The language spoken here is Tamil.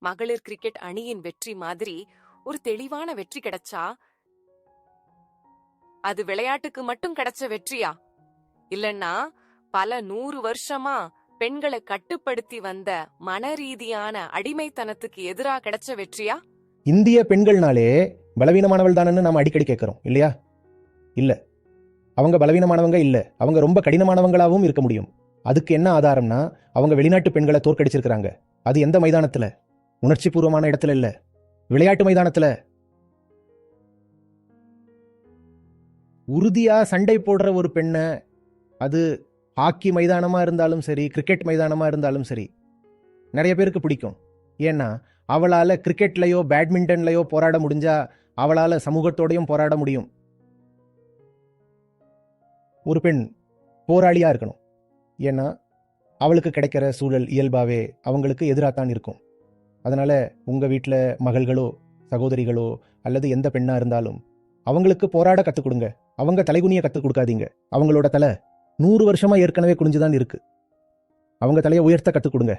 மகளிர் கிரிக்கெட் அணியின் வெற்றி மாதிரி ஒரு தெளிவான வெற்றி கிடைச்சா அது விளையாட்டுக்கு மட்டும் கிடைச்ச வெற்றியா, இல்லன்னா பல 100 வருஷமா பெண்களை கட்டுப்படுத்தி வந்த மனரீதியான அடிமைத்தனத்துக்கு எதிரா கிடைச்ச வெற்றியா? இந்திய பெண்கள்னாலே பலவீனமானவள் தானன்னு நாம அடிக்கடி கேட்கிறோம் இல்லையா? இல்ல, அவங்க பலவீனமானவங்க இல்ல, அவங்க ரொம்ப கடினமானவங்களாவும் இருக்க முடியும். அதுக்கு என்ன ஆதாரம்னா, அவங்க வெளிநாட்டு பெண்களை தோற்கடிச்சிருக்கிறாங்க. அது எந்த மைதானத்துல? உணர்ச்சி பூர்வமான இடத்துல இல்ல, விளையாட்டு மைதானத்துல. உறுதியா சண்டை போடுற ஒரு பெண்ணை, அது ஹாக்கி மைதானமா இருந்தாலும் சரி, கிரிக்கெட் மைதானமா இருந்தாலும் சரி, நிறைய பேருக்கு பிடிக்கும். ஏன்னா அவளால கிரிக்கெட்லயோ பேட்மிண்டன்லயோ போராட முடிஞ்சா அவளால சமூகத்தோடையும் போராட முடியும். ஒரு பெண் போராளியா இருக்கணும். ஏன்னா அவளுக்கு கிடைக்கிற சூழல் இயல்பாவே அவங்களுக்கு எதிராகத்தான் இருக்கும். அதனால உங்க வீட்டில் மகள்களோ சகோதரிகளோ அல்லது எந்த பெண்ணா இருந்தாலும் அவங்களுக்கு போராட கற்றுக் கொடுங்க. அவங்க தலைகுனிய கற்றுக் கொடுக்காதீங்க. அவங்களோட தலை 100 வருஷமா ஏற்கனவே குனிஞ்சுதான் இருக்கு. அவங்க தலையை உயர்த்த கற்றுக் கொடுங்க.